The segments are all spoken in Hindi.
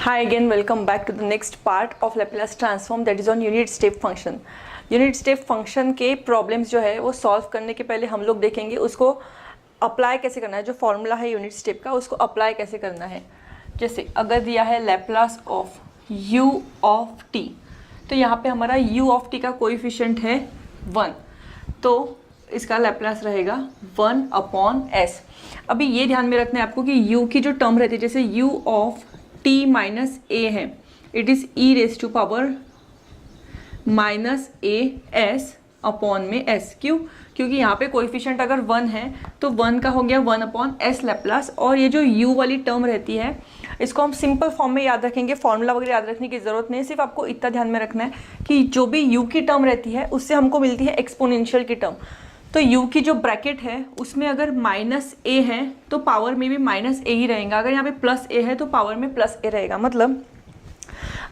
Hi again, welcome back to the next part of Laplace transform that is on unit step function. Unit step function के प्रॉब्लम्स जो है वो सॉल्व करने के पहले हम लोग देखेंगे उसको अप्लाई कैसे करना है। जो फॉर्मूला है यूनिट स्टेप का उसको अप्लाई कैसे करना है। जैसे अगर दिया है Laplace of u of t, तो यहाँ पे हमारा u ऑफ t का कोएफिशिएंट है 1, तो इसका लैप्लास रहेगा 1/s। अभी ये ध्यान में रखना है आपको कि u की जो टर्म रहती है, जैसे u of t minus a है, it is e raise to power minus a s upon में s। क्यों? क्योंकि यहाँ पे कोएफिशिएंट अगर 1 है तो 1 का हो गया 1/s लैप्लास। और ये जो u वाली टर्म रहती है इसको हम सिंपल फॉर्म में याद रखेंगे, फॉर्मूला वगैरह याद रखने की ज़रूरत नहीं। सिर्फ आपको इतना ध्यान में रखना है कि जो भी u की टर्म रहती है उससे हमको मिलती है एक्सपोनेंशियल की टर्म। तो u की जो ब्रैकेट है उसमें अगर माइनस ए है तो पावर में भी माइनस ए ही रहेगा, अगर यहाँ पे प्लस ए है तो पावर में प्लस ए रहेगा। मतलब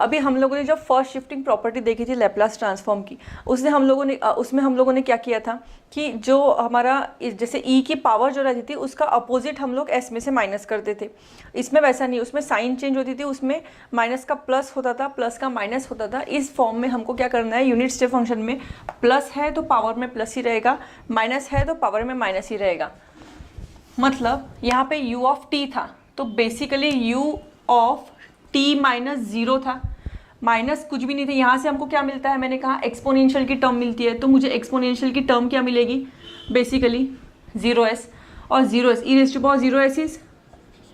अभी हम लोगों ने जब फर्स्ट शिफ्टिंग प्रॉपर्टी देखी थी लैप्लास ट्रांसफॉर्म की, उसमें हम लोगों ने क्या किया था कि जो हमारा जैसे e की पावर जो रहती थी उसका अपोजिट हम लोग s में से माइनस करते थे। इसमें वैसा नहीं, उसमें साइन चेंज होती थी, उसमें माइनस का प्लस होता था, प्लस का माइनस होता था। इस फॉर्म में हमको क्या करना है, यूनिट स्टेप फंक्शन में प्लस है तो पावर में प्लस ही रहेगा, माइनस है तो पावर में माइनस ही रहेगा। मतलब यहाँ पे u ऑफ t था तो basically u of t minus 0 था, माइनस कुछ भी नहीं था। यहाँ से हमको क्या मिलता है, मैंने कहा एक्सपोनेंशियल की टर्म मिलती है, तो मुझे एक्सपोनेंशियल की टर्म क्या मिलेगी, बेसिकली 0s, और 0s e raise to power 0s is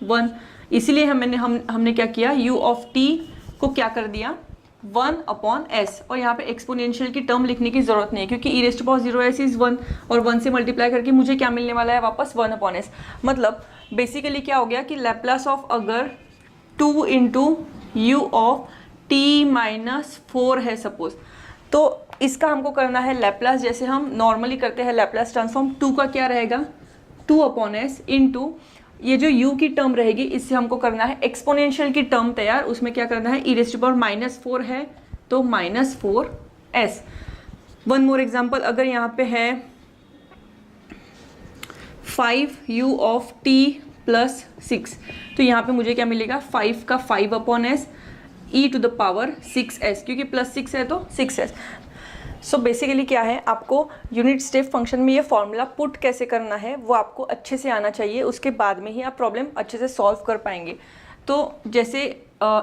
1। इसीलिए हमने क्या किया, u ऑफ t को क्या कर दिया 1/s, और यहाँ पे एक्सपोनेंशियल की टर्म लिखने की जरूरत नहीं है क्योंकि e raise to power 0s is 1, और 1 से मल्टीप्लाई करके मुझे क्या मिलने वाला है वापस 1/s। मतलब बेसिकली क्या हो गया कि लैप्लास ऑफ अगर 2 into you of t minus 4 है सपोज, तो इसका हमको करना है लैप्लास जैसे हम नॉर्मली करते हैं लैप्लास ट्रांसफॉर्म। 2 का क्या रहेगा 2/s इंटू ये जो u की टर्म रहेगी इससे हमको करना है एक्सपोनेंशियल की टर्म तैयार। उसमें क्या करना है, ई रेज़ टू पावर -4 है तो -4s। वन मोर एग्जाम्पल, अगर यहाँ पे है 5u ऑफ t प्लस 6, तो यहाँ पे मुझे क्या मिलेगा 5 का 5/s e to the power 6s, क्योंकि प्लस 6 है तो 6s। सो बेसिकली क्या है, आपको यूनिट स्टेप फंक्शन में ये फॉर्मूला पुट कैसे करना है वो आपको अच्छे से आना चाहिए, उसके बाद में ही आप प्रॉब्लम अच्छे से सॉल्व कर पाएंगे। तो जैसे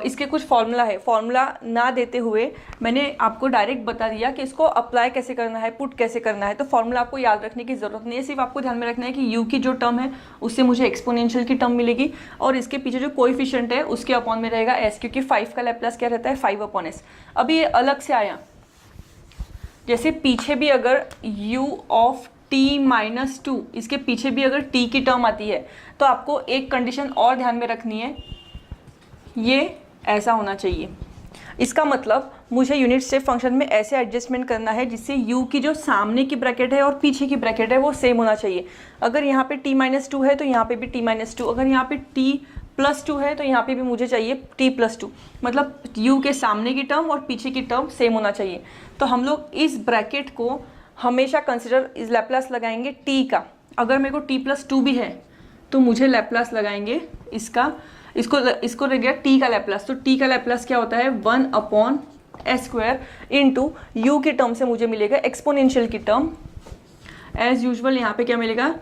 इसके कुछ फॉर्मूला है, फॉर्मूला ना देते हुए मैंने आपको डायरेक्ट बता दिया कि इसको अप्लाई कैसे करना है, पुट कैसे करना है। तो फॉर्मूला आपको याद रखने की ज़रूरत नहीं है, सिर्फ आपको ध्यान में रखना है कि u की जो टर्म है उससे मुझे एक्सपोनेंशियल की टर्म मिलेगी, और इसके पीछे जो कोएफिशिएंट है उसके अपॉन में रहेगा s, क्योंकि 5 का लैप्लास क्या रहता है 5/s। अभी ये अलग से आया, जैसे पीछे भी अगर u ऑफ t माइनस 2, इसके पीछे भी अगर t की टर्म आती है तो आपको एक कंडीशन और ध्यान में रखनी है, ये ऐसा होना चाहिए। इसका मतलब मुझे यूनिट स्टेप फंक्शन में ऐसे एडजस्टमेंट करना है जिससे u की जो सामने की ब्रैकेट है और पीछे की ब्रैकेट है वो सेम होना चाहिए। अगर यहाँ पे t-2 है तो यहाँ पे भी t-2, अगर यहाँ पे t+2 है तो यहाँ पे भी मुझे चाहिए t+2। मतलब u के सामने की टर्म और पीछे की टर्म सेम होना चाहिए। तो हम लोग इस ब्रैकेट को हमेशा कंसिडर इस लैप्लास लगाएंगे t का। अगर मेरे को t+2 भी है तो मुझे लैप्लास लगाएंगे इसको रह गया t का लैप्लास। तो t का लैप्लास क्या होता है 1/s² इंटू यू की टर्म से मुझे मिलेगा एक्सपोनेंशियल की टर्म, एज यूजुअल यहाँ पे क्या मिलेगा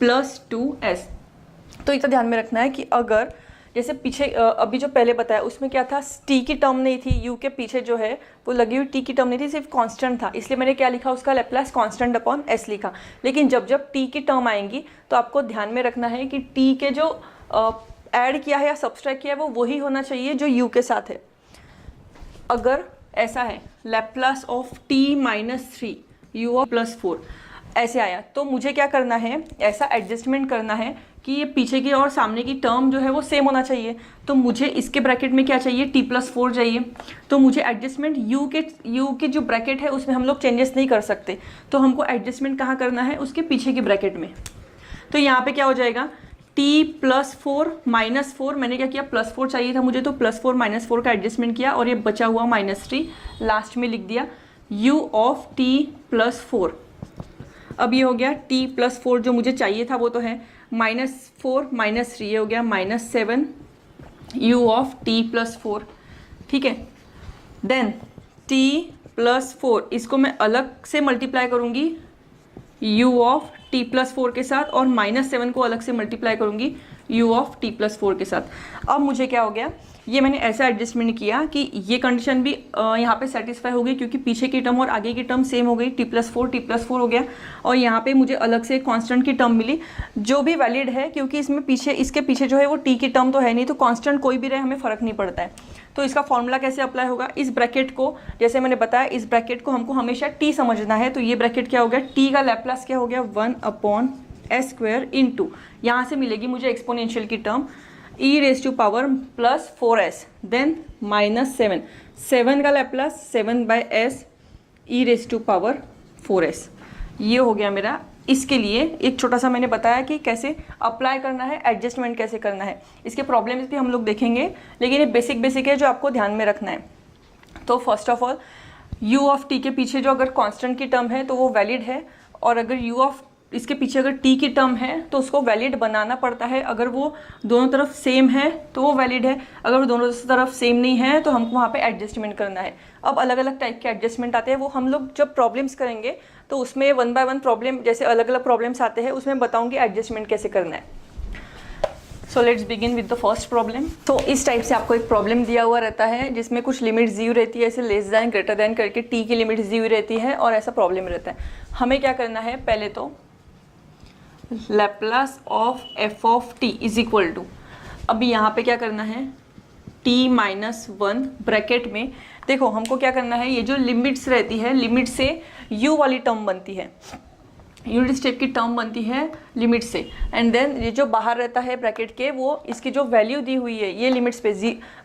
+2s। तो इतना ध्यान में रखना है कि अगर जैसे पीछे अभी जो पहले बताया उसमें क्या था, t की टर्म नहीं थी, u के पीछे जो है वो लगी हुई t की टर्म नहीं थी, सिर्फ कांस्टेंट था, इसलिए मैंने क्या लिखा उसका लैप्लास कांस्टेंट/s लिखा। लेकिन जब t की टर्म आएंगी तो आपको ध्यान में रखना है कि t के जो ऐड किया है या सब्सट्रैक्ट किया है वो वही होना चाहिए जो u के साथ है। अगर ऐसा है Laplace of t minus 3 u of +4 ऐसे आया तो मुझे क्या करना है, ऐसा एडजस्टमेंट करना है कि ये पीछे की और सामने की टर्म जो है वो सेम होना चाहिए। तो मुझे इसके ब्रैकेट में क्या चाहिए t+4 चाहिए, तो मुझे एडजस्टमेंट u की जो ब्रैकेट है उसमें हम लोग चेंजेस नहीं कर सकते, तो हमको एडजस्टमेंट कहाँ करना है, उसके पीछे की ब्रैकेट में। तो यहाँ पे क्या हो जाएगा t+4 -4, मैंने क्या किया +4 चाहिए था मुझे तो +4 -4 का एडजस्टमेंट किया, और ये बचा हुआ -3 लास्ट में लिख दिया u ऑफ t+4। अब ये हो गया t+4 जो मुझे चाहिए था वो तो है -4 -3, ये हो गया -7 u ऑफ t प्लस 4, ठीक है। देन t प्लस 4 इसको मैं अलग से मल्टीप्लाई करूँगी u ऑफ t प्लस 4 के साथ, और -7 को अलग से मल्टीप्लाई करूँगी u ऑफ t प्लस 4 के साथ। अब मुझे क्या हो गया, ये मैंने ऐसा एडजस्टमेंट किया कि ये कंडीशन भी यहाँ पे सेटिस्फाई हो गई, क्योंकि पीछे की टर्म और आगे की टर्म सेम हो गई, t प्लस 4 हो गया, और यहाँ पे मुझे अलग से कांस्टेंट की टर्म मिली जो भी वैलिड है, क्योंकि इसमें पीछे इसके पीछे जो है वो t की टर्म तो है नहीं, तो कांस्टेंट कोई भी रहे हमें फ़र्क नहीं पड़ता है। तो इसका फॉर्मूला कैसे अप्लाई होगा, इस ब्रैकेट को, जैसे मैंने बताया, इस ब्रैकेट को हमको हमेशा t समझना है। तो ये ब्रैकेट क्या हो गया, t का लैप्लास क्या हो गया, 1/s² इंटू, यहाँ से मिलेगी मुझे एक्सपोनेंशियल की term e raise to power plus 4s, then -7, 7 का Laplace 7/s e raise to power 4s। ये हो गया मेरा। इसके लिए एक छोटा सा मैंने बताया कि कैसे अप्लाई करना है, एडजस्टमेंट कैसे करना है। इसके प्रॉब्लम्स भी हम लोग देखेंगे, लेकिन ये बेसिक है जो आपको ध्यान में रखना है। तो first of all u of t के पीछे जो अगर कांस्टेंट की टर्म है तो वो वैलिड है, और अगर u ऑफ इसके पीछे अगर t की टर्म है तो उसको वैलिड बनाना पड़ता है। अगर वो दोनों तरफ सेम है तो वो वैलिड है, अगर वो दोनों तरफ सेम नहीं है तो हमको वहाँ पे एडजस्टमेंट करना है। अब अलग अलग टाइप के एडजस्टमेंट आते हैं, वो हम लोग जब प्रॉब्लम्स करेंगे तो उसमें 1 बाय 1 प्रॉब्लम, जैसे अलग अलग प्रॉब्लम्स आते हैं उसमें बताऊँगी एडजस्टमेंट कैसे करना है। So let's begin with the first problem. तो इस टाइप से आपको एक प्रॉब्लम दिया हुआ रहता है जिसमें कुछ लिमिट्स दी हुई रहती है, ऐसे लेस दैन ग्रेटर दैन करके t की लिमिट्स दी हुई रहती है, और ऐसा प्रॉब्लम रहता है। हमें क्या करना है, पहले तो Laplace of f of t is equal to, अभी यहाँ पे क्या करना है, t-1 ब्रैकेट में। देखो हमको क्या करना है, ये जो लिमिट्स रहती है, लिमिट से u वाली टर्म बनती है, यूनिट स्टेप की टर्म बनती है लिमिट से, एंड देन ये जो बाहर रहता है ब्रैकेट के, वो इसकी जो वैल्यू दी हुई है ये लिमिट्स पे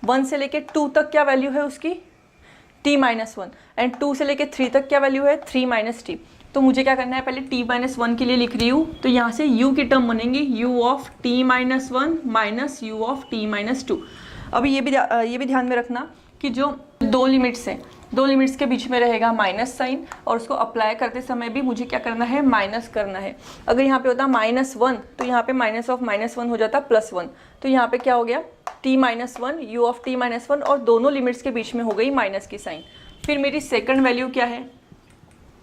1 से लेके 2 तक क्या वैल्यू है उसकी, t-1, एंड 2 से लेके 3 तक क्या वैल्यू है, 3 - t। तो मुझे क्या करना है, पहले t-1 के लिए लिख रही हूँ, तो यहाँ से u की टर्म बनेंगी u of t-1 minus u of t-2। अभी ये भी ध्यान में रखना कि जो दो लिमिट्स हैं, दो लिमिट्स के बीच में रहेगा माइनस साइन, और उसको अप्लाई करते समय भी मुझे क्या करना है, माइनस करना है। अगर यहाँ पे होता -1 तो यहाँ पे माइनस ऑफ -1 हो जाता +1, तो यहाँ पे क्या हो गया, t-1 u ऑफ t-1, और दोनों लिमिट्स के बीच में हो गई माइनस की साइन। फिर मेरी सेकंड वैल्यू क्या है,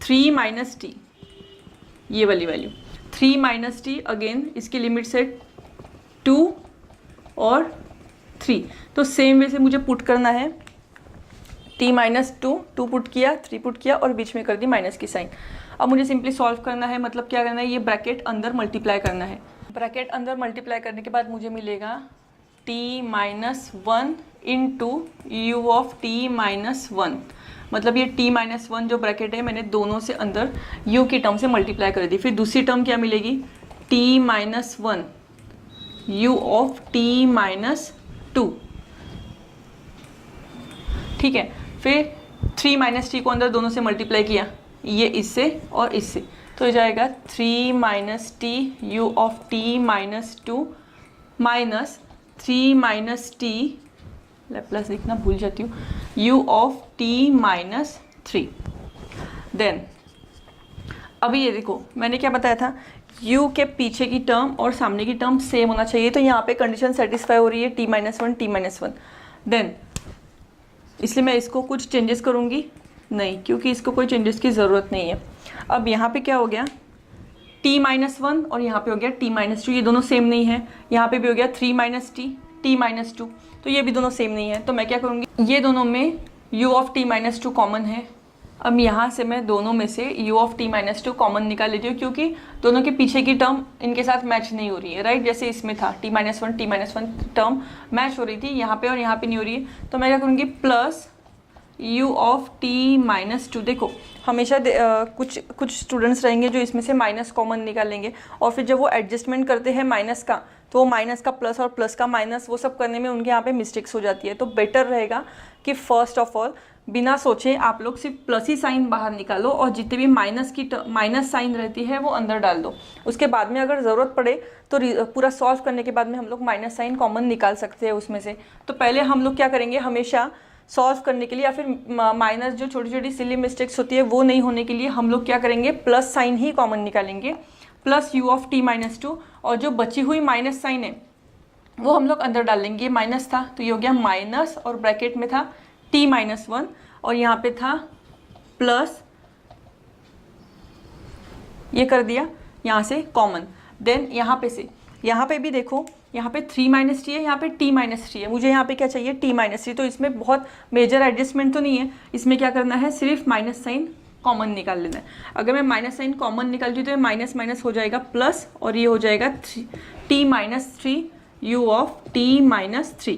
3 - t, ये वाली वैल्यू 3 - t, अगेन इसकी लिमिट से 2 और 3, तो सेम वे से मुझे पुट करना है, t-2 पुट किया, 3 पुट किया, और बीच में कर दी माइनस की साइन। अब मुझे सिंपली सॉल्व करना है, मतलब क्या करना है, ये ब्रैकेट अंदर मल्टीप्लाई करना है। ब्रैकेट अंदर मल्टीप्लाई करने के बाद मुझे मिलेगा t-1 into u of t-1, मतलब ये t-1 जो ब्रैकेट है मैंने दोनों से अंदर u की टर्म से मल्टीप्लाई कर दी। फिर दूसरी टर्म क्या मिलेगी, t-1 u ऑफ t-2, ठीक है। फिर 3 - t को अंदर दोनों से मल्टीप्लाई किया, ये इससे और इससे, तो हो जाएगा 3 - t u of t-2 minus 3 - t, Laplace लिखना भूल जाती हूँ, u ऑफ t-3। देन अभी ये देखो मैंने क्या बताया था, u के पीछे की टर्म और सामने की टर्म सेम होना चाहिए, तो यहाँ पे कंडीशन सेटिस्फाई हो रही है, t-1 t-1। देन इसलिए मैं इसको कुछ चेंजेस करूँगी नहीं, क्योंकि इसको कोई चेंजेस की ज़रूरत नहीं है। अब यहाँ पे क्या हो गया, t-1 और यहाँ पे हो गया t-2, ये दोनों सेम नहीं है। यहाँ पे भी हो गया 3 - t t-2, तो ये भी दोनों सेम नहीं है। तो मैं क्या करूँगी, ये दोनों में u ऑफ t-2 कॉमन है। अब यहाँ से मैं दोनों में से u ऑफ t-2 कॉमन निकाल लेती हूँ, क्योंकि दोनों के पीछे की टर्म इनके साथ मैच नहीं हो रही है, राइट। जैसे इसमें था t-1 टर्म मैच हो रही थी, यहाँ पे और यहाँ पे नहीं हो रही है। तो मैं क्या करूँगी, प्लस u ऑफ t-2। देखो हमेशा कुछ स्टूडेंट्स रहेंगे जो इसमें से माइनस कॉमन निकालेंगे, और फिर जब वो एडजस्टमेंट करते हैं माइनस का, तो वो माइनस का प्लस और प्लस का माइनस, वो सब करने में उनके यहाँ पे मिस्टेक्स हो जाती है। तो बेटर रहेगा कि फर्स्ट ऑफ ऑल बिना सोचे आप लोग सिर्फ प्लस ही साइन बाहर निकालो, और जितने भी माइनस साइन रहती है वो अंदर डाल दो। उसके बाद में अगर ज़रूरत पड़े तो पूरा सॉल्व करने के बाद में हम लोग माइनस साइन कॉमन निकाल सकते हैं उसमें से। तो पहले हम लोग क्या करेंगे, हमेशा सॉल्व करने के लिए या फिर माइनस जो छोटी छोटी सिली मिस्टेक्स होती है वो नहीं होने के लिए हम लोग क्या करेंगे, प्लस साइन ही कॉमन निकालेंगे, प्लस u ऑफ t-2, और जो बची हुई माइनस साइन है वो हम लोग अंदर डाल लेंगे। माइनस था तो ये हो गया माइनस, और ब्रैकेट में था t-1, और यहाँ पे था प्लस, ये कर दिया यहाँ से कॉमन। देन यहाँ पे से, यहाँ पे भी देखो, यहाँ पे 3 - t है, यहाँ पे t-3 है। मुझे यहाँ पे क्या चाहिए, t-3। तो इसमें बहुत मेजर एडजस्टमेंट तो नहीं है, इसमें क्या करना है, सिर्फ माइनस साइन कॉमन निकाल लेना है। अगर मैं माइनस साइन कॉमन निकालती हूँ तो ये माइनस माइनस हो जाएगा प्लस, और ये हो जाएगा t-3 u ऑफ t-3।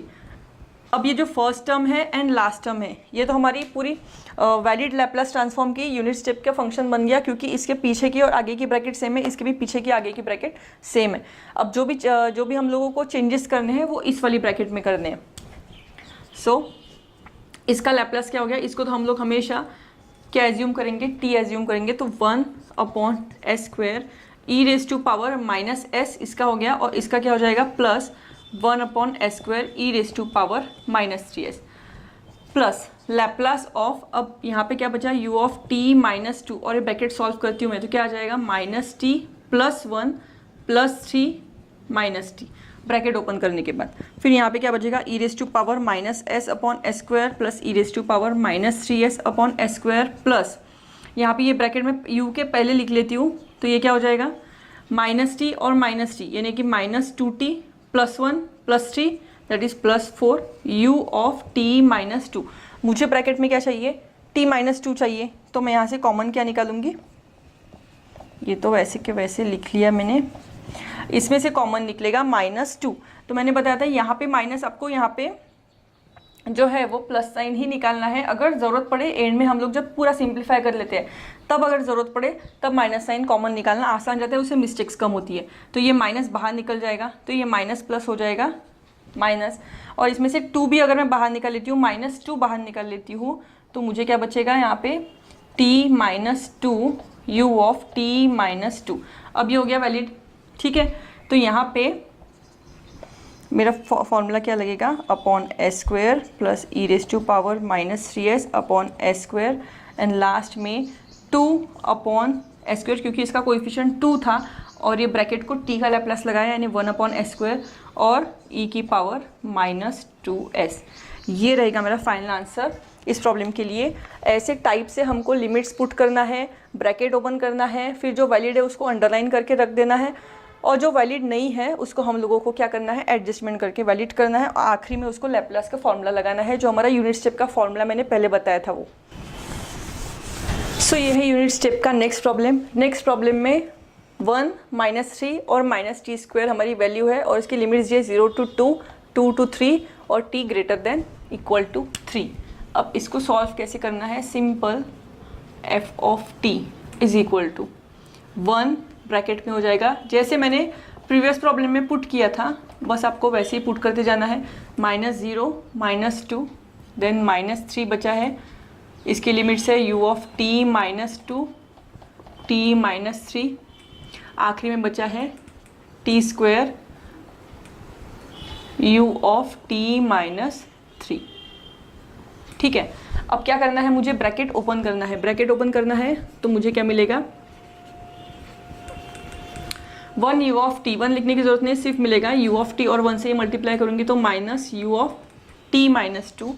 अब ये जो फर्स्ट टर्म है एंड लास्ट टर्म है, ये तो हमारी पूरी वैलिड लैप्लास ट्रांसफॉर्म की यूनिट स्टेप का फंक्शन बन गया, क्योंकि इसके पीछे की और आगे की ब्रैकेट सेम है, इसके भी पीछे की आगे की ब्रैकेट सेम है। अब जो भी हम लोगों को चेंजेस करने हैं वो इस वाली ब्रैकेट में करने हैं। सो इसका लैप्लास क्या हो गया, इसको तो हम लोग हमेशा क्या एज्यूम करेंगे, t एज्यूम करेंगे। तो 1/s² e⁻⁻s इसका हो गया, और इसका क्या हो जाएगा plus 1/s² e⁻⁻3s plus Laplace of, अब यहाँ पे क्या बचा, u ऑफ t-2, और ये ब्रैकेट सॉल्व करती हूँ मैं तो क्या आ जाएगा -t + 1 + 3 -t, ब्रैकेट ओपन करने के बाद फिर यहाँ पे क्या बचेगा, e⁻⁻s/s² प्लस e⁻⁻3s/s² प्लस यहाँ पे ये ब्रैकेट में u के पहले लिख लेती हूँ, तो ये क्या हो जाएगा -t और -t, यानी कि -2t + 1 + 3 that is +4 u of t-2। मुझे ब्रैकेट में क्या चाहिए, t-2 चाहिए, तो मैं यहाँ से कॉमन क्या निकालूंगी, ये तो वैसे के वैसे लिख लिया मैंने, इसमें से कॉमन निकलेगा -2। तो मैंने बताया था यहाँ पे माइनस, आपको यहाँ पे जो है वो प्लस साइन ही निकालना है। अगर ज़रूरत पड़े एंड में हम लोग जब पूरा सिंप्लीफाई कर लेते हैं तब अगर ज़रूरत पड़े तब माइनस साइन कॉमन निकालना आसान जाता है, उससे मिस्टेक्स कम होती है। तो ये माइनस बाहर निकल जाएगा, तो ये माइनस प्लस हो जाएगा माइनस, और इसमें से 2 भी अगर मैं बाहर निकाल लेती हूँ, -2 बाहर निकाल लेती हूँ, तो मुझे क्या बचेगा यहाँ पे t-2 u ऑफ t-2। अब ये हो गया वैलिड, ठीक है। तो यहाँ पे मेरा फॉर्मूला क्या लगेगा, /s² plus e⁻⁻3s/s² and last में 2/s², क्योंकि इसका कोएफिशिएंट 2 था, और ये ब्रैकेट को t का लैप्लास लगाया यानी 1/s² और e⁻⁻2s। ये रहेगा मेरा फाइनल आंसर इस प्रॉब्लम के लिए। ऐसे टाइप से हमको लिमिट्स पुट करना है, ब्रैकेट ओपन करना है, फिर जो वैलिड है उसको अंडरलाइन करके रख देना है, और जो वैलिड नहीं है उसको हम लोगों को क्या करना है, एडजस्टमेंट करके वैलिड करना है, और आखिरी में उसको लैप्लास का फॉर्मूला लगाना है, जो हमारा यूनिट स्टेप का फॉर्मूला मैंने पहले बताया था वो। सो ये है यूनिट स्टेप का नेक्स्ट प्रॉब्लम। नेक्स्ट प्रॉब्लम में 1 -3 और -t² हमारी वैल्यू है, और इसकी लिमिट्स ये 0 to 2, 2 to 3 और t > 3। अब इसको सॉल्व कैसे करना है, simple f of t is equal to 1 bracket में हो जाएगा, जैसे मैंने प्रीवियस प्रॉब्लम में पुट किया था, बस आपको वैसे ही पुट करते जाना है। -0 -2 देन -3 बचा है, इसकी लिमिट्स है u ऑफ t-2 t-3, आखिरी में बचा है t² u ऑफ t-3। ठीक है, अब क्या करना है, मुझे ब्रैकेट ओपन करना है। ब्रैकेट ओपन करना है तो मुझे क्या मिलेगा, 1 u ऑफ t, 1 लिखने की जरूरत नहीं, सिर्फ मिलेगा u ऑफ t, और 1 से ये मल्टीप्लाई करूंगी तो -u ऑफ t-2,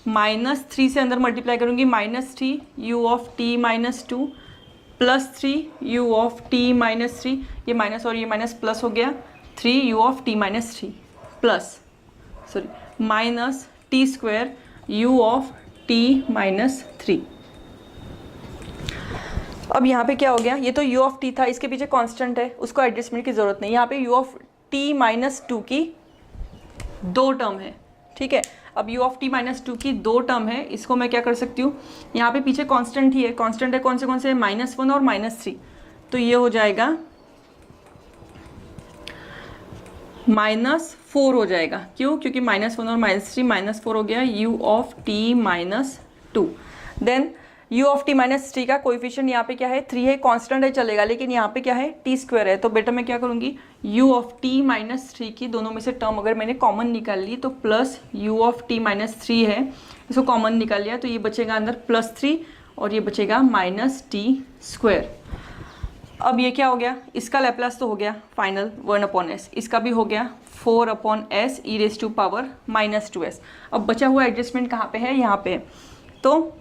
-3 से अंदर मल्टीप्लाई करूंगी -3 u of t-2 +3 u of t-3, ये माइनस और ये माइनस प्लस हो गया, 3 u of t-3 plus -t² u of t-3। अब यहाँ पे क्या हो गया, ये तो u ऑफ t था, इसके पीछे कांस्टेंट है, उसको एडजस्टमेंट की ज़रूरत नहीं। यहाँ पे u ऑफ t-2 की 2 टर्म है, ठीक है। अब u ऑफ t-2 की 2 टर्म है, इसको मैं क्या कर सकती हूँ, यहाँ पे पीछे कांस्टेंट ही है, कांस्टेंट है कौन से -1 और -3, तो ये हो जाएगा -4 हो जाएगा। क्यों, क्योंकि -1 और -3, -4 हो गया u of t-2। Then u of t-3 का कोएफिशिएंट यहाँ पे क्या है, 3 है, कांस्टेंट है चलेगा, लेकिन यहाँ पे क्या है, t² है, तो बेटा मैं क्या करूँगी, u ऑफ t-3 की दोनों में से टर्म अगर मैंने कॉमन निकाल ली तो प्लस u ऑफ t-3 है, इसको कॉमन निकाल लिया तो ये बचेगा अंदर +3 और ये बचेगा -t²। अब ये क्या हो गया, इसका लैप्लास तो हो गया फाइनल 1/s, इसका भी हो गया 4/s e⁻⁻²s। अब बचा हुआ एडजस्टमेंट कहाँ पे है, यहाँ पे है। तो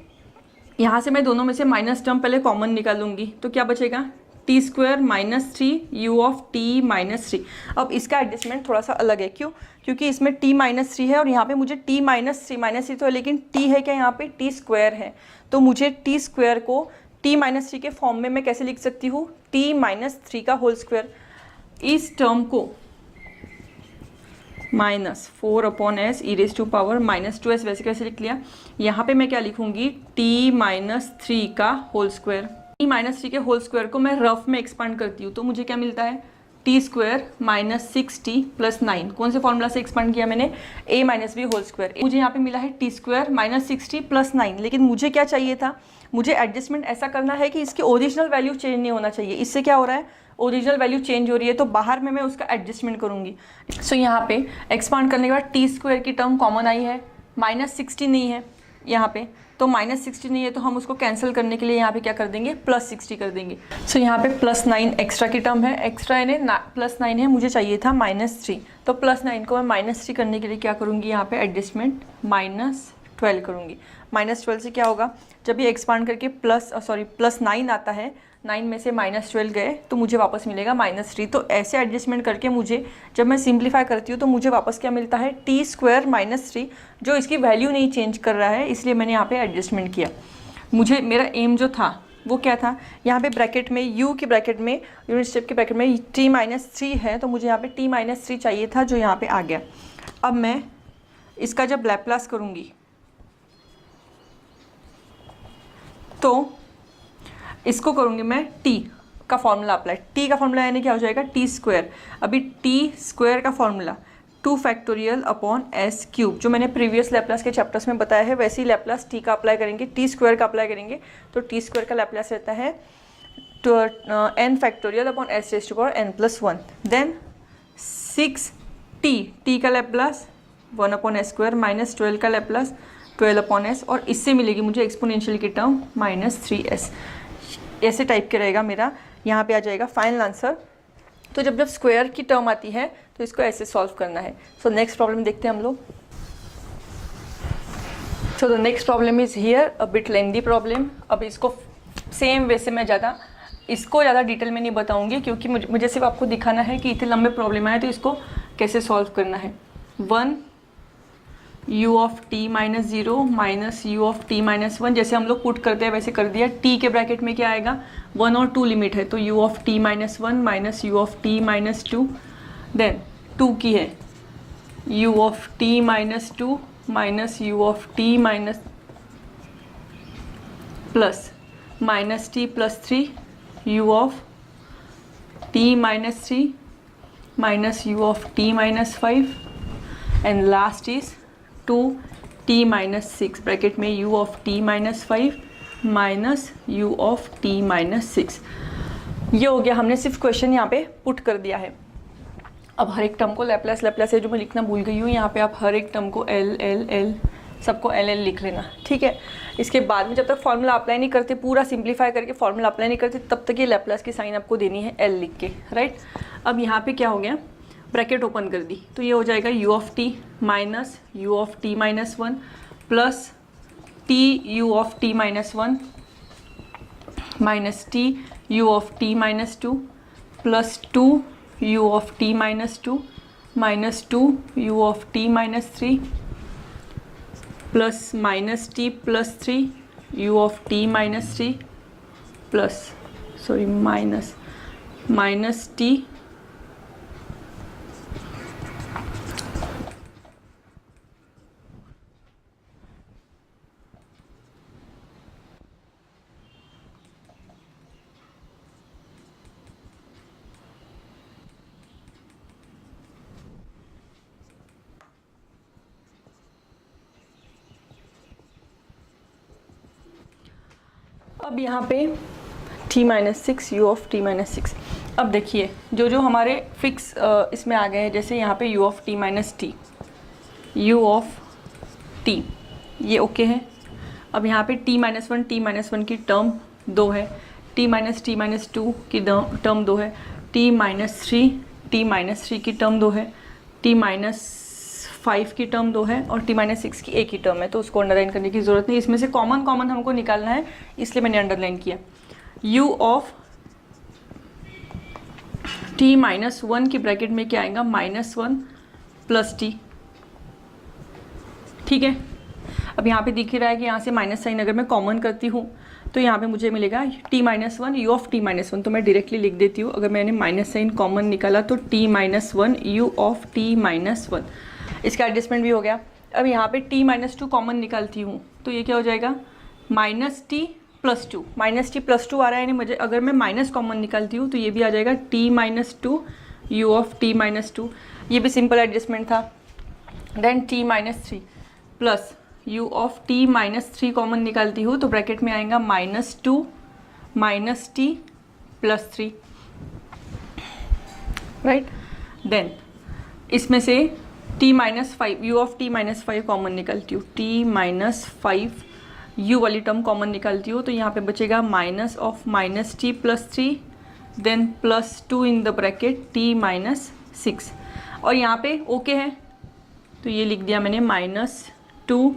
यहाँ से मैं दोनों में से माइनस टर्म पहले कॉमन निकालूंगी, तो क्या बचेगा, t² -3 u(t−3). अब इसका एडजस्टमेंट थोड़ा सा अलग है, क्यों, क्योंकि इसमें t-3 है और यहाँ पे मुझे t-3 तो है, लेकिन t है क्या यहाँ पे, t² है। तो मुझे t² को t-3 के फॉर्म में मैं कैसे लिख सकती हूँ, t-3 का होल स्क्वायर। इस टर्म को -4/s e⁻⁻²s वैसे कैसे लिख लिया, यहाँ पे मैं क्या लिखूंगी, t-3 का होल स्क्वायर। t-3 के होल स्क्वायर को मैं रफ में एक्सपांड करती हूँ, तो मुझे क्या मिलता है, t² -6t + 9। कौन से फॉर्मूला से एक्सपांड किया मैंने, a - b होल स्क्वायर। मुझे यहाँ पे मिला है t² -6t + 9, लेकिन मुझे क्या चाहिए था, मुझे एडजस्टमेंट ऐसा करना है कि इसकी ओरिजिनल वैल्यू चेंज नहीं होना चाहिए। इससे क्या हो रहा है, ओरिजिनल वैल्यू चेंज हो रही है, तो बाहर में मैं उसका एडजस्टमेंट करूंगी। सो यहाँ पे एक्सपांड करने के बाद t² की टर्म कॉमन आई है, -60 नहीं है यहाँ पे, तो -60 नहीं है, तो हम उसको कैंसिल करने के लिए यहाँ पे क्या कर देंगे, +60 कर देंगे। सो यहाँ पे +9 एक्स्ट्रा की टर्म है, एक्स्ट्रा यानी +9 है, मुझे चाहिए था -3, तो +9 को मैं -3 करने के लिए क्या करूँगी, यहाँ पे एडजस्टमेंट -12 करूँगी। -12 से क्या होगा, जब ये एक्सपांड करके +9 आता है, 9 में से -12 गए तो मुझे वापस मिलेगा -3। तो ऐसे एडजस्टमेंट करके मुझे जब मैं सिंप्लीफाई करती हूँ तो मुझे वापस क्या मिलता है, t² -3, जो इसकी वैल्यू नहीं चेंज कर रहा है, इसलिए मैंने यहाँ पे एडजस्टमेंट किया। मुझे मेरा एम जो था वो क्या था, यहाँ पे ब्रैकेट में u की ब्रैकेट में, यूनिट स्टेप के ब्रैकेट में t-3 है, तो मुझे यहाँ पे t-3 चाहिए था, जो यहाँ पे आ गया। अब मैं इसका जब लैप्लास करूँगी तो इसको करूँगी मैं t का फॉर्मूला अप्लाई। t का फॉर्मूला यानी क्या हो जाएगा, t²। अभी t² का फॉर्मूला 2/s³, जो मैंने प्रीवियस लैप्लास के चैप्टर्स में बताया है, वैसे ही लैप्लास t का अप्लाई करेंगे, t² का अप्लाई करेंगे, तो t² का लैप्लास रहता है n⁻⁻s⁴n+1। देन 6t, t का लैप्लास 1/s² -12 का लैप्लास 12/s, और इससे मिलेगी मुझे एक्सपोनेंशियल की टर्म -3s। ऐसे टाइप के रहेगा मेरा, यहाँ पे आ जाएगा फाइनल आंसर। तो जब स्क्वायर की टर्म आती है तो इसको ऐसे सॉल्व करना है। सो नेक्स्ट प्रॉब्लम देखते हैं हम लोग। So the next problem is here a bit lengthy problem. अब इसको सेम वैसे मैं ज़्यादा डिटेल में नहीं बताऊंगी, क्योंकि मुझे सिर्फ आपको दिखाना है कि इतने लंबे प्रॉब्लम आए तो इसको कैसे सॉल्व करना है। 1 u(t−0 -u(t−1), जैसे हम लोग पुट करते हैं वैसे कर दिया। t के ब्रैकेट में क्या आएगा, 1 और 2 लिमिट है, तो u(t−1 -u(t−2), देन 2 की है u(t−2 -u(t- plus -t+3 u(t−3 -u(t−5), and last is 2t-6 bracket में u(t−5 -u(t−6). ये हो गया, हमने सिर्फ क्वेश्चन यहाँ पे पुट कर दिया है। अब हर एक टर्म को लैप्लास है, जो मैं लिखना भूल गई हूँ, यहाँ पे आप हर एक टर्म को l सबको l लिख लेना, ठीक है। इसके बाद में जब तक फॉर्मूला अप्लाई नहीं करते, पूरा सिंप्लीफाई करके फॉर्मूला अप्लाई नहीं करते, तब तक ये लैप्लास की साइन आपको देनी है l लिख के, राइट। अब यहाँ पे क्या हो गया, ब्रैकेट ओपन कर दी, तो ये हो जाएगा u(t -u(t−1 plus t(u(t−1 minus t(u(t−2 plus 2u(t−2 minus 2u(t−3 plus -t+3 u(t−3 plus -t अब यहाँ पे t-6 u(t-6). अब देखिए जो हमारे फिक्स इसमें आ गए हैं, जैसे यहाँ पे u(t-t), u(t) ये ओके है। अब यहाँ पे t-1 की टर्म 2 है, t-2 की टर्म 2 है, t-3 की टर्म 2 है, t-5 की टर्म 2 है और t-6 की एक ही टर्म है, तो उसको अंडरलाइन करने की ज़रूरत नहीं। इसमें से कॉमन हमको निकालना है, इसलिए मैंने अंडरलाइन किया। u ऑफ t-1 की ब्रैकेट में क्या आएगा, -1 प्लस t। ठीक है, अब यहाँ पे दिख ही रहा है कि यहाँ से माइनस साइन अगर मैं कॉमन करती हूँ तो यहाँ पे मुझे मिलेगा t-1 u ऑफ t-1, तो मैं डायरेक्टली लिख देती हूँ। अगर मैंने माइनस साइन कॉमन निकाला तो t-1 u ऑफ t-1, इसका एडजस्टमेंट भी हो गया। अब यहाँ पे t-2 कॉमन निकालती हूँ तो ये क्या हो जाएगा, -t + 2, -t + 2 आ रहा है, यानी मुझे अगर मैं माइनस कॉमन निकालती हूँ तो ये भी आ जाएगा t-2 u ऑफ t-2, ये भी सिंपल एडजस्टमेंट था। Then t-3 plus u of t-3 common निकालती हूँ तो ब्रैकेट में आएगा -2 -t + 3, राइट। देन इसमें से t-5 u of t-5 common निकालती हूँ, t-5 u वाली टर्म कॉमन निकालती हूँ तो यहाँ पे बचेगा -t + 3, then +2 in the bracket t-6, और यहाँ पे ओके है तो ये लिख दिया मैंने -2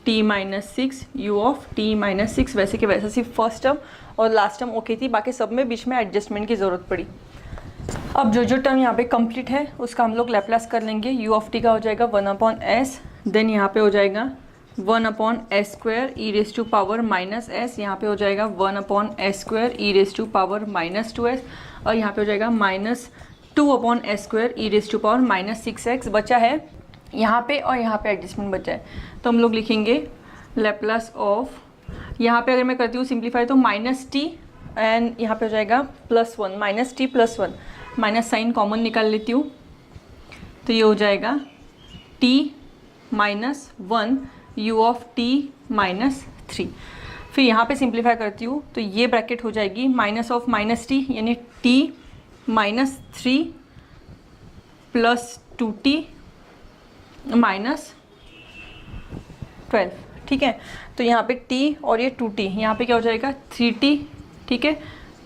t-6 u ऑफ t-6, वैसे कि वैसा सिर्फ फर्स्ट टर्म और लास्ट टर्म ओके थी, बाकी सब में बीच में एडजस्टमेंट की ज़रूरत पड़ी। अब जो टर्म यहाँ पे कंप्लीट है उसका हम लोग लैप्लास कर लेंगे। u ऑफ t का हो जाएगा 1/s, देन यहाँ पे हो जाएगा 1/s² e⁻⁻s, यहाँ पे हो जाएगा 1/s² e⁻⁻2s, और यहाँ पे हो जाएगा -2/s² e⁻⁻6x। बचा है यहाँ पे और यहाँ पे एडजस्टमेंट बचा है, तो हम लोग लिखेंगे लैप्लास ऑफ, यहाँ पे अगर मैं करती हूँ सिंप्लीफाई तो -t एंड यहाँ पे हो जाएगा +1, -t + 1, माइनस साइन कॉमन निकाल लेती हूँ तो ये हो जाएगा t-1 u ऑफ t-3। फिर यहाँ पे सिंप्लीफाई करती हूँ तो ये ब्रैकेट हो जाएगी -t, यानी t-3 + 2t -12, ठीक है। तो यहाँ पे t और ये 2t, यहाँ पे क्या हो जाएगा 3t, ठीक है,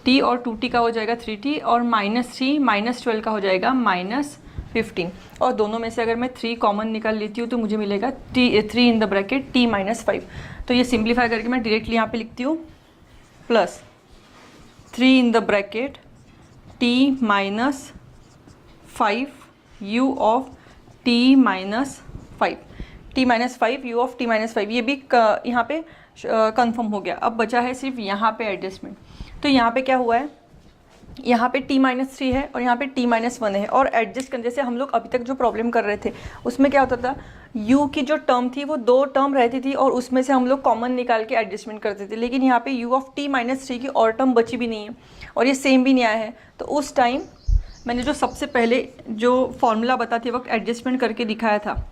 t और 2t का हो जाएगा 3t, और -3 -12 का हो जाएगा -15, और दोनों में से अगर मैं 3 कॉमन निकाल लेती हूँ तो मुझे मिलेगा 3 इन द ब्रैकेट t-5। तो ये सिंप्लीफाई करके मैं डायरेक्टली यहाँ पे लिखती हूँ +3 इन the bracket t-5 u of t-5, t-5 u of t-5, ये भी यहाँ पे कंफर्म हो गया। अब बचा है सिर्फ यहाँ पे एडजस्टमेंट। तो यहाँ पे क्या हुआ है, यहाँ पे t-3 है और यहाँ पे t-1 है, और एडजस्ट करने, जैसे हम लोग अभी तक जो प्रॉब्लम कर रहे थे उसमें क्या होता था, u की जो टर्म थी वो 2 टर्म रहती थी और उसमें से हम लोग कॉमन निकाल के एडजस्टमेंट करते थे, लेकिन यहाँ पे u ऑफ t-3 की और टर्म बची भी नहीं है और ये सेम भी नहीं आया है। तो उस टाइम मैंने जो सबसे पहले जो फॉर्मूला बताते वक्त एडजस्टमेंट करके दिखाया था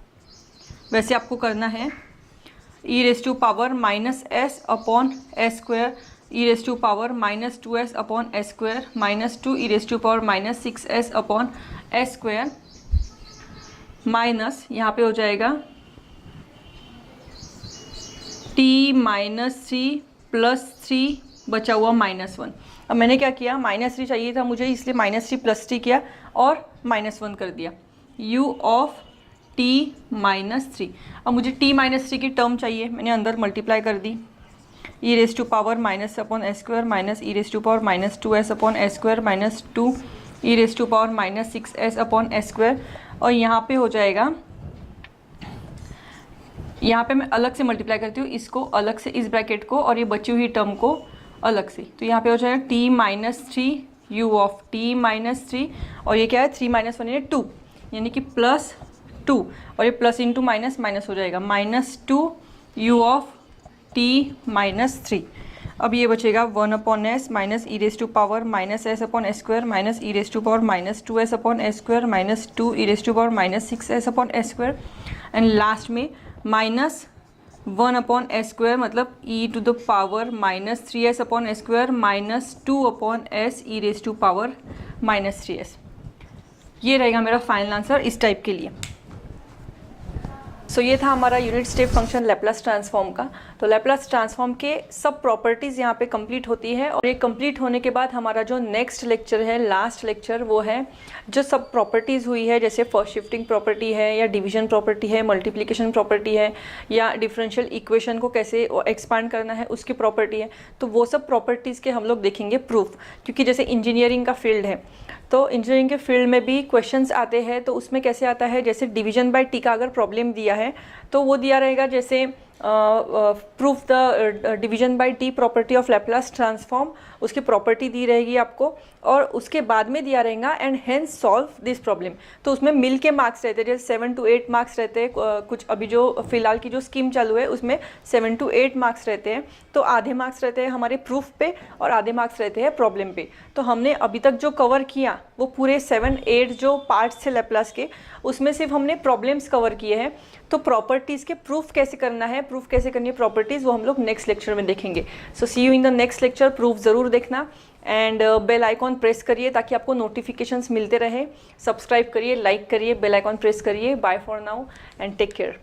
वैसे आपको करना है, e⁻⁻s/s² e⁻⁻2s/s² -2 e⁻⁻6s/s² माइनस यहाँ पे हो जाएगा t-3 + 3 बचा हुआ -1। अब मैंने क्या किया, -3 चाहिए था मुझे, इसलिए -3 + 3 किया और -1 कर दिया, u ऑफ t-3। अब मुझे t-3 की टर्म चाहिए, मैंने अंदर मल्टीप्लाई कर दी, e⁻⁻s² -e⁻2s/s² -2 e⁻⁻6s/s², और यहाँ पे हो जाएगा, यहाँ पे मैं अलग से मल्टीप्लाई करती हूँ, इसको अलग से, इस ब्रैकेट को और ये बची हुई टर्म को अलग से, तो यहाँ पे हो जाएगा t-3 u ऑफ t-3, और ये क्या है 3 - 1 यानी 2, यानी कि +2, और ये प्लस इंटू माइनस माइनस हो जाएगा, -2 u ऑफ t-3। अब ये बचेगा 1/s minus e⁻⁻s/s² minus e⁻⁻2s/s² -2 e⁻⁻6s/s², and last में -1/s² मतलब e⁻−3s/s² -2/s e⁻−3s। ये रहेगा मेरा फाइनल आंसर इस टाइप के लिए। सो ये था हमारा unit step function Laplace transform का। तो लैपलास ट्रांसफॉर्म के सब प्रॉपर्टीज़ यहाँ पे कंप्लीट होती है, और ये कंप्लीट होने के बाद हमारा जो नेक्स्ट लेक्चर है, लास्ट लेक्चर, वो है जो सब प्रॉपर्टीज़ हुई है, जैसे फर्स्ट शिफ्टिंग प्रॉपर्टी है, या डिवीजन प्रॉपर्टी है, मल्टीप्लिकेशन प्रॉपर्टी है, या डिफरेंशियल इक्वेशन को कैसे एक्सपांड करना है उसकी प्रॉपर्टी है। तो वो सब प्रॉपर्टीज़ के हम लोग देखेंगे प्रूफ, क्योंकि जैसे इंजीनियरिंग का फील्ड है तो इंजीनियरिंग के फील्ड में भी क्वेश्चंस आते हैं। तो उसमें कैसे आता है, जैसे डिवीजन बाय टी का अगर प्रॉब्लम दिया है तो वो दिया रहेगा जैसे proof the division bye T property of Laplace transform, उसकी प्रॉपर्टी दी रहेगी आपको, और उसके बाद में दिया रहेगा and hence solve this problem. तो उसमें मिल के मार्क्स रहते हैं, जैसे 7 to 8 मार्क्स रहते हैं। कुछ अभी जो फिलहाल की जो स्कीम चालू है उसमें 7 to 8 मार्क्स रहते हैं। तो आधे मार्क्स रहते हैं हमारे प्रूफ पे और आधे मार्क्स रहते हैं प्रॉब्लम पे। तो हमने अभी तक जो कवर किया वो पूरे 7-8 जो पार्ट्स थे लैपलास के, उसमें सिर्फ हमने प्रॉब्लम्स कवर किए हैं। तो प्रॉपर्टीज़ के प्रूफ कैसे करना है, प्रूफ कैसे करनी है प्रॉपर्टीज़, वो हम लोग नेक्स्ट लेक्चर में देखेंगे। So see you in the next lecture. Proof ज़रूर देखना एंड बेल आइकॉन प्रेस करिए ताकि आपको नोटिफिकेशंस मिलते रहे। सब्सक्राइब करिए, लाइक करिए, बेल आइकॉन प्रेस करिए। Bye for now and take care.